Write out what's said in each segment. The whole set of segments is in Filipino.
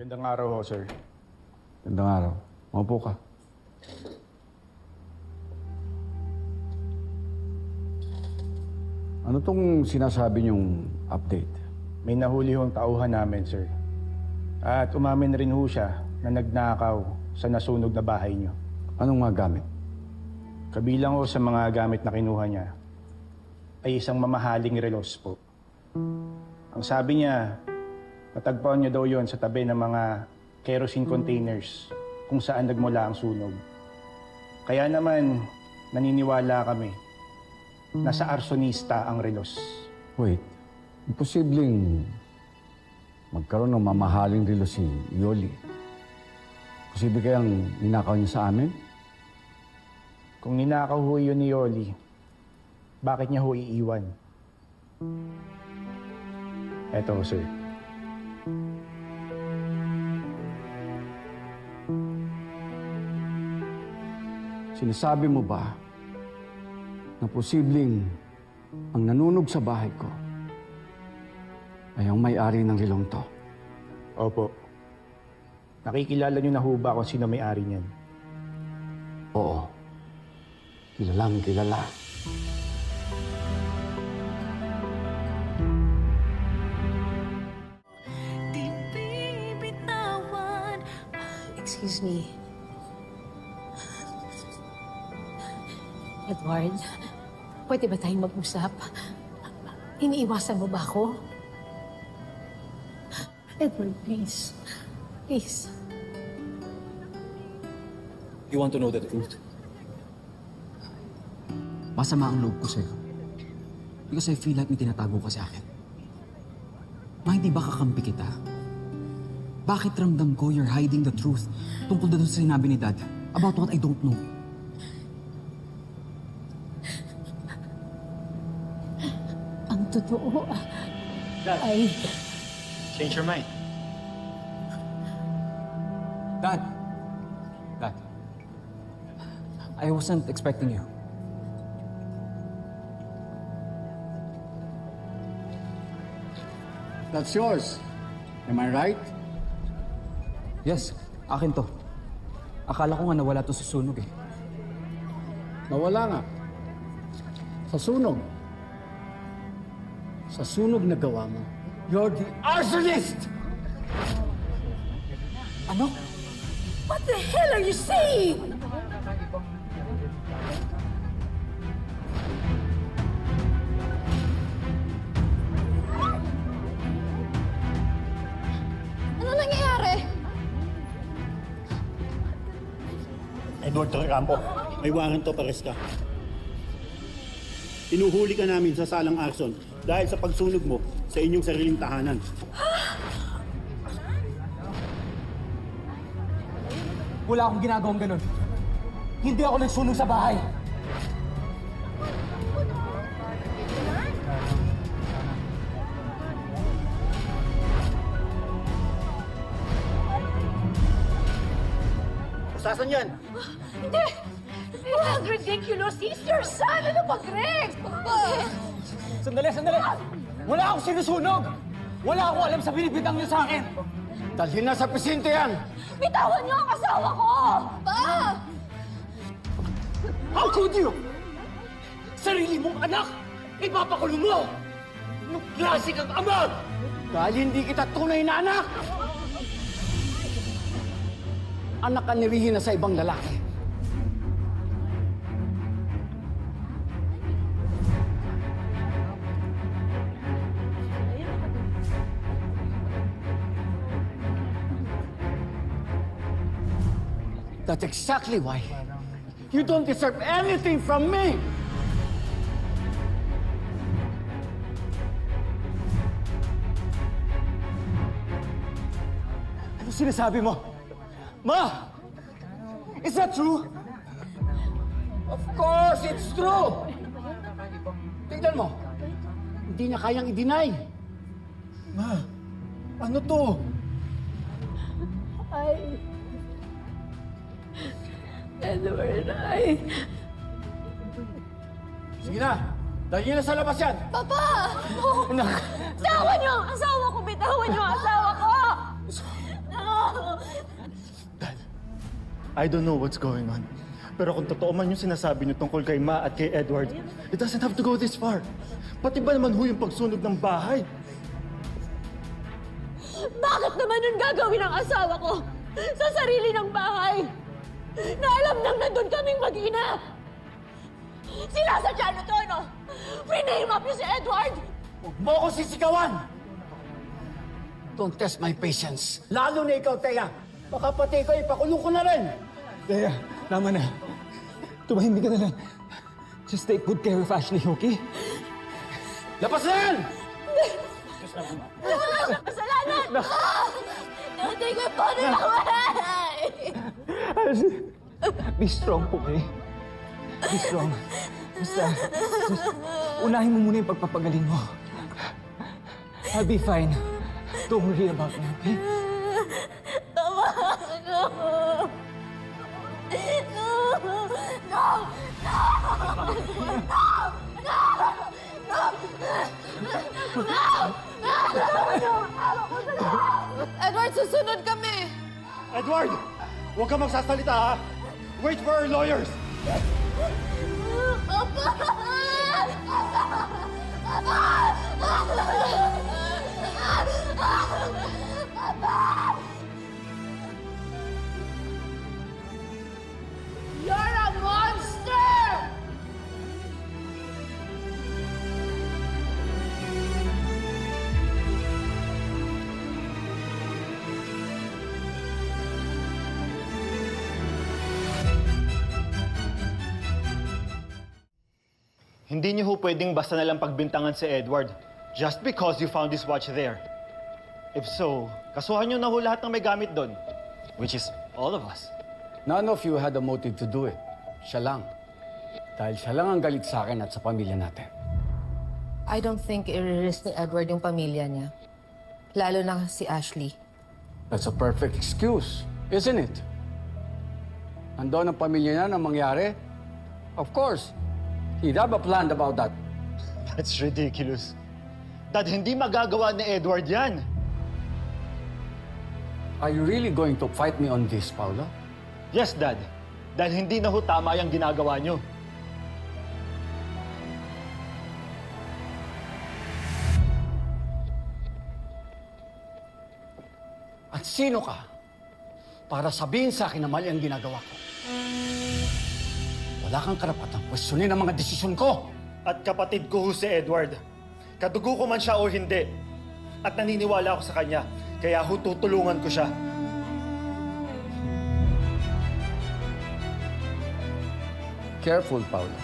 Gandang araw ho, sir. Gandang araw. Maupo ka. Ano tong sinasabi niyong update? May nahuli hong tauhan namin, sir. At umamin rin ho siya na nagnakaw sa nasunog na bahay niyo. Anong mga gamit? Kabilang ho sa mga gamit na kinuha niya ay isang mamahaling relos po. Ang sabi niya, natagpuan niya daw yon sa tabi ng mga kerosene containers kung saan nagmula ang sunog. Kaya naman, naniniwala kami na sa arsonista ang relos. Wait, imposibleng magkaroon ng mamahaling relo si Yoli. Posible kayang ninakaw niya sa amin? Kung ninakaw ho yun ni Yoli, bakit niya ho iiwan? Eto, sir. Sinasabi mo ba na posibleng ang nanunog sa bahay ko ay ang may-ari ng relong to? Opo. Nakikilala niyo na ho ba kung sino may-ari niyan? Oo. Kilalang kilala. Di bibitawan. Excuse me. Edward, pwede ba tayong mag-usap? Iniiwasan mo ba ako? Edward, please. Please. You want to know the truth? Masama ang loob ko sa'yo. Because I feel like may tinatago ka sa akin. Ma, hindi ba kakampi kita? Bakit ramdam ko you're hiding the truth tungkol doon sa sinabi ni Dad about what I don't know? Ang totoo Dad. ay... Change your mind. Dad! Dad. I wasn't expecting you. That's yours. Am I right? Yes, akin to. Akala ko nga nawala to sa sunog eh. Nawala nga. Sa sunog. Sa sunog na gawa mo. You're the arsonist! Ano? What the hell are you saying? Ano nangyayari? Edward Torrecampo, may warrant to pares ka. Inuhuli ka namin sa salang arson dahil sa pagsunog mo sa inyong sariling tahanan. Wala akong ginagawang ganun. Hindi ako nagsunog sa bahay. Sasan yan? Hindi! That's ridiculous! He's your son! Ano ba, Greg? Sandali, sandali! Wala akong sinusunog! Wala akong alam sa binibitang niyo sa akin! Dalhin na sa presinto yan! Bitawan niyo ang asawa ko! Pa! How could you? Sarili mong anak, ipapakulong mo! Anong klase kang ama? Dahil hindi kita tunay na anak! Anak ka nirihin na sa ibang lalaki. That's exactly why you don't deserve anything from me! Ano sinasabi mo? Ma! Is that true? Of course, it's true! Tingnan mo. Hindi niya kayang i-deny. Ma, ano to? Edward, ay... Sige na, dahil niyo na sa labas yan. Papa! Anak, Bitawan niyo ang asawa ko! Bitawan niyo ang asawa ko! No! I don't know what's going on. Pero kung totoo man yung sinasabi niyo tungkol kay Ma at kay Edward, it doesn't have to go this far. Pati ba naman ho yung pagsunog ng bahay? Bakit naman nun gagawin ang asawa ko sa sarili ng bahay? Na alam nang nandun kaming mag-ina. Sila sa Jano Tono. Rename up niyo si Edward. Huwag mo ako sisigawan! Don't test my patience. Lalo na ikaw, Thea. Baka pati ikaw ipakulong ko na rin. Thea, tama na. Tumahimik ka na lang. Just take good care of Ashley, okay? Labas na yan! Kasalanan! Hindi ko po nilaway! Be strong, okay? Be strong. Basta, just unahin mo muna yung pagpapagaling mo. I'll be fine. Don't worry about me, okay? Tama! No! No! No! Edward, susunod kami! Edward! Huwag ka magsasalita, ha? Wait for our lawyers! You're a monster! Hindi niyo ho pwedeng basta nalang pagbintangan si Edward just because you found his watch there. If so, kasuhan niyo na ho lahat ng may gamit doon. Which is all of us. None of you had a motive to do it. Siya lang. Dahil siya lang ang galit sa akin at sa pamilya natin. I don't think i-risk ni Edward yung pamilya niya. Lalo na si Ashley. That's a perfect excuse, isn't it? Andon ang pamilya niya na mangyari? Of course. He'd have a plan about that. That's ridiculous. Dad, hindi magagawa ni Edward yan. Are you really going to fight me on this, Paolo? Yes, Dad. Dahil hindi na ho tama yung ginagawa niyo. At sino ka para sabihin sa akin na mali ang ginagawa ko? Wala kang karapatang kwestiyonin ang mga desisyon ko. At kapatid ko ho si Edward. Kadugo ko man siya o hindi. At naniniwala ako sa kanya. Kaya ho tutulungan ko siya. Careful, Paolo.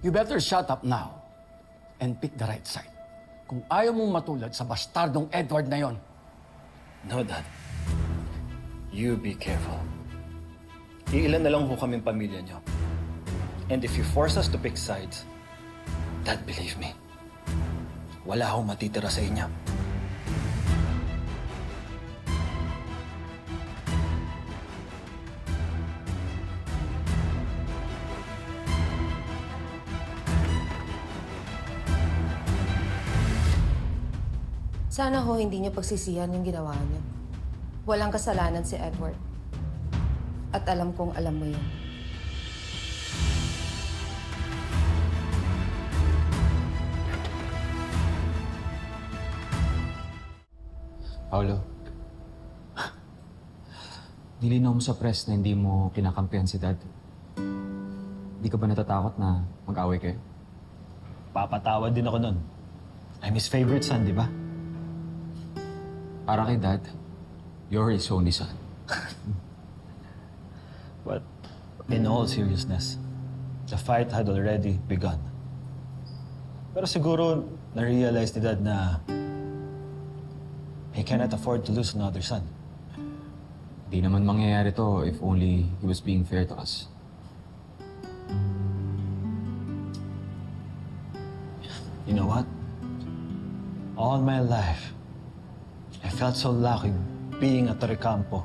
You better shut up now and pick the right side. Kung ayaw mong matulad sa bastardong Edward na yon. No, Dad. You be careful. Iilan na lang ho kaming pamilya niyo. And if you force us to pick sides, Dad, believe me, wala akong matitira sa inyo. Sana ho hindi niyo pagsisihan yung ginawa niyo. Walang kasalanan si Edward. At alam kong alam mo yun. Paolo, nilinaw mo sa press na hindi mo kinakampihan si Dad. Hindi ka ba natatakot na mag-away kayo? Papatawad din ako nun. I'm his favorite son, di ba? Para kay Dad, you're his only son. But in all seriousness, the fight had already begun. Pero siguro na-realize ni Dad na he cannot afford to lose another son. Di naman mangyayari to if only he was being fair to us. You know what? All my life, I felt so lucky being at Torrecampo.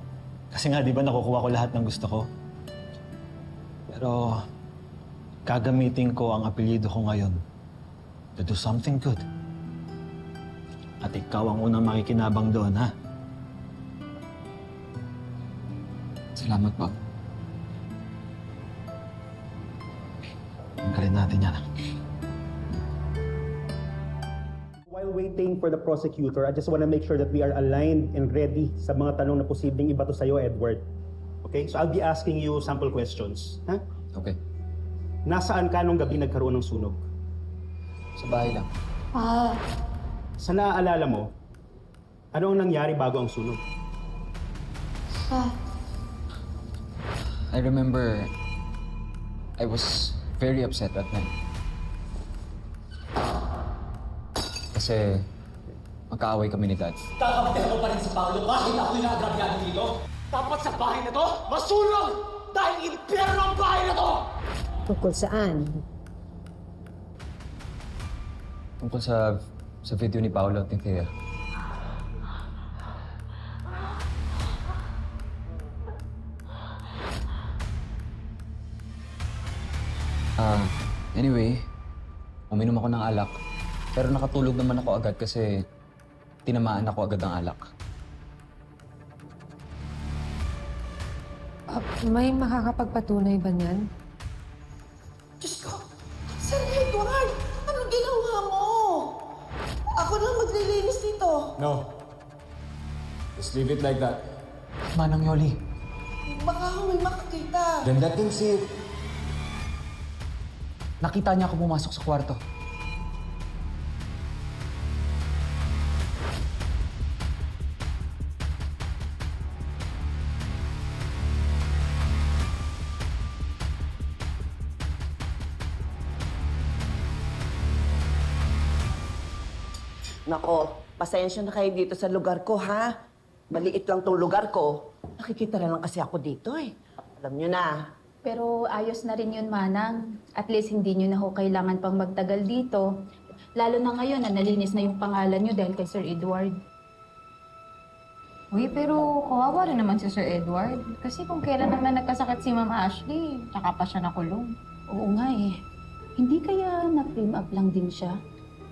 Kasi nga, di ba nakukuha ko lahat ng gusto ko? Pero, gagamitin ko ang apelyido ko ngayon to do something good. At ikaw ang unang makikinabang doon, ha? Salamat po. Tanggalin natin yan. While waiting for the prosecutor, I just want to make sure that we are aligned and ready sa mga tanong na posibleng ibato sa'yo, Edward. Okay? So I'll be asking you sample questions. Ha? Okay. Nasaan ka nung gabi nagkaroon ng sunog? Sa bahay lang. Sa naaalala mo, ano ang nangyari bago ang sunog? I remember I was very upset that night. Kasi magkaaway kami ni Dad. Kakampihan mo pa rin si Paolo kahit ako'y naagrabyado dito? Dapat sa bahay na to, masunog! Dahil impyerno ang bahay na to! Tungkol saan? Tungkol sa video ni Paolo at ni Thea. Anyway, uminom ako ng alak. Pero nakatulog naman ako agad kasi tinamaan ako agad ng alak. May makakapagpatunay ba niyan? Diyos ko! Sir Edward! Anong ginawa mo? Ako na maglilinis dito. No. Just leave it like that. Manang Yoli. Baka may makakita. Then let him see it. Nakita niya ako pumasok sa kwarto. Nako, pasensya na kayo dito sa lugar ko, ha? Maliit lang tong lugar ko. Nakikita na lang kasi ako dito, eh. Alam nyo na. Pero ayos na rin yun, Manang. At least hindi nyo na ho kailangan pang magtagal dito. Lalo na ngayon na nalinis na yung pangalan nyo dahil kay Sir Edward. Uy, pero kawawa rin naman si Sir Edward. Kasi kung kailan naman nagkasakit si Ma'am Ashley, tsaka pa siya nakulong. Oo nga eh. Hindi kaya na-frame up lang din siya?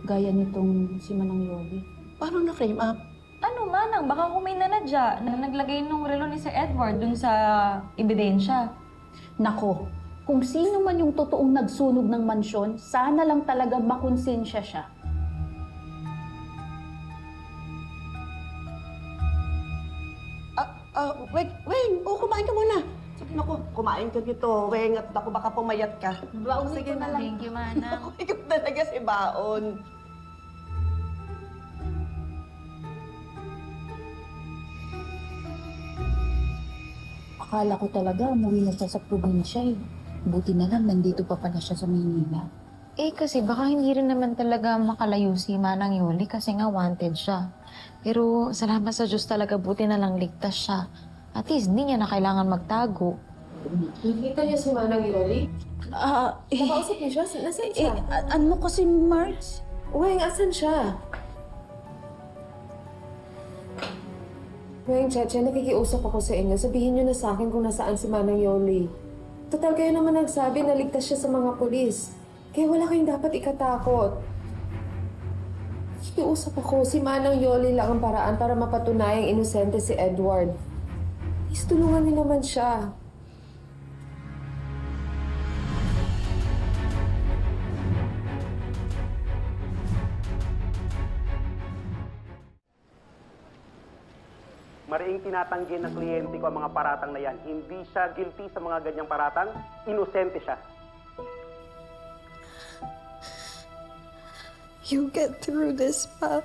Gaya nitong si Manang Yoli. Paano na-frame up? Ano, Manang? Baka kung may nanadya na naglagay nung relo ni Sir Edward dun sa ebidensya. Nako, kung sino man yung totoong nagsunog ng mansyon, sana lang talaga makonsensya siya. Weng, kumain ka muna. Sige, naku, kumain ka dito, Weng, at ako baka pumayat ka. Baunin ko na lang. Thank you, Manang. Ako, ikaw talaga si Baon. Akala ko talaga umuwi na siya sa probinsya eh. Buti na lang nandito pa pala siya sa Maynila. Eh, kasi baka hindi rin naman talaga makalayo si Manang Yoli kasi nga wanted siya. Pero salamat sa Diyos talaga, buti na lang ligtas siya. At least, hindi niya na kailangan magtago. Nakita niya si Manang Yoli? Nakausap niya siya? Nasaan siya? Ano kasi, Marge? Weng, asan siya? Weng, Cheche, nakikiusap ako sa inyo. Sabihin niyo na sa akin kung nasaan si Manang Yoli. Total, kayo naman nagsabi na ligtas siya sa mga pulis. Kaya wala kayong dapat ikatakot. Nakikiusap ako, si Manang Yoli lang ang paraan para mapatunayang inosente si Edward. Please, tulungan niyo naman siya. Mariing tinatanggi ng kliyente ko ang mga paratang na yan. Hindi siya guilty sa mga ganyang paratang. Inosente siya. You get through this, Pa.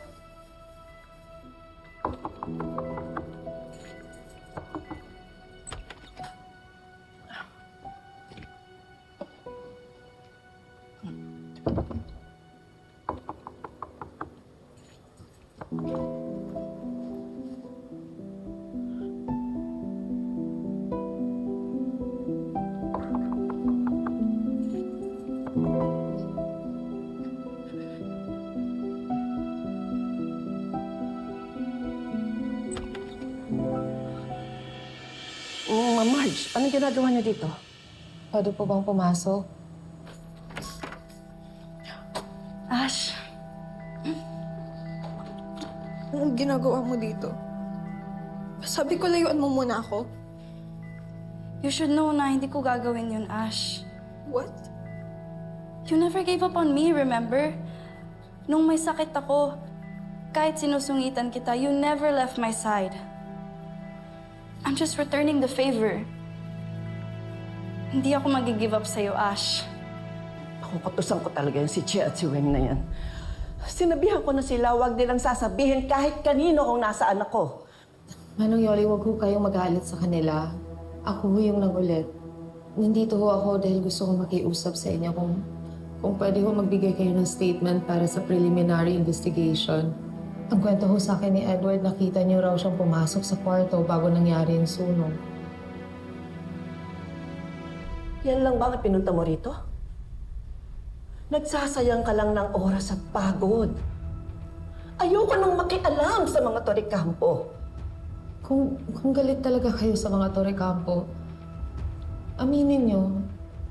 Marge, anong ginagawa niyo dito? Pwede po bang pumasok? Ash, anong ginagawa mo dito? Sabi ko layuan mo muna ako. You should know na hindi ko gagawin yun, Ash. What? You never gave up on me, remember? Nung may sakit ako, kahit sinusungitan kita, you never left my side. I'm just returning the favor. Hindi ako mag-give up sa'yo, Ash. Kukutusan ko talaga yan si Chia at si Weng na yan. Sinabihan ko na sila, huwag nilang sasabihin kahit kanino kung nasaan ako. Manong Yoli, huwag ho kayong magalit sa kanila. Ako ho yung nagulit. Nandito ho ako dahil gusto ko makiusap sa inyo kung pwede ho magbigay kayo ng statement para sa preliminary investigation. Ang kwento ho sa akin ni Edward, nakita niyo raw siyang pumasok sa kwarto bago nangyari yung sunog. Yan lang ba ang pinunta mo rito? Nagsasayang ka lang ng oras at pagod. Ayoko nang makialam sa mga Torikampo. Kung galit talaga kayo sa mga Torikampo, aminin niyo,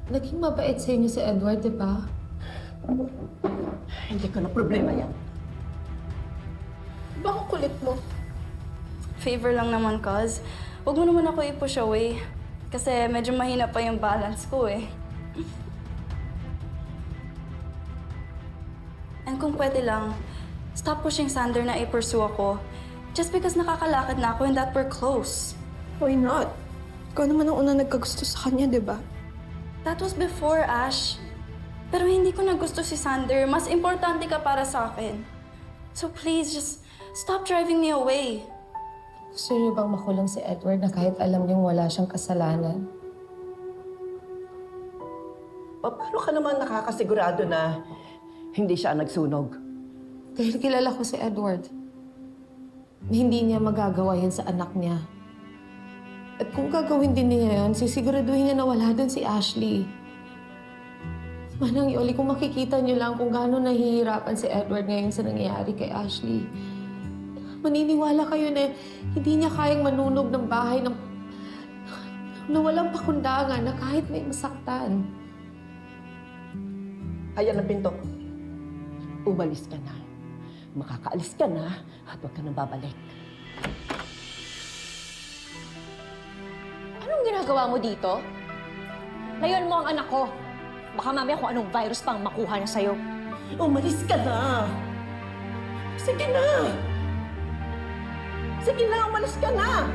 naging mabait sa inyo si Edward, di ba? Hindi ko na problema yan. Bakit kulit mo? Favor lang naman, cuz. Huwag mo naman ako i-push away. Kasi medyo mahina pa yung balance ko eh. And kung pwede lang, stop pushing Sander na i-pursue ako. Just because nakakalakad na ako and that we're close. Why not? Ikaw naman ang unang nagkagusto sa kanya, di ba? That was before, Ash. Pero hindi ko nagusto si Sander. Mas importante ka para sa akin. So please, just stop driving me away. Gusto niyo bang makulong si Edward na kahit alam niyong wala siyang kasalanan? Paano ka naman nakakasigurado na hindi siya nagsunog? Dahil kilala ko si Edward. Hindi niya magagawa yan sa anak niya. At kung gagawin din niya yun, sisiguraduhin niya na wala doon si Ashley. Manang Yoli, kung makikita niyo lang kung gaano nahihirapan si Edward ngayon sa nangyayari kay Ashley, maniniwala kayo na hindi niya kayang manunog ng bahay na walang pakundangan na kahit may masaktan. Ayan ang pinto. Umalis ka na. Makakaalis ka na at huwag ka nang babalik. Anong ginagawa mo dito? Layuan mo ang anak ko. Baka mamaya kung anong virus pang makuha niya sa'yo. Umalis ka na! Sige na! Sige na, umalis ka na!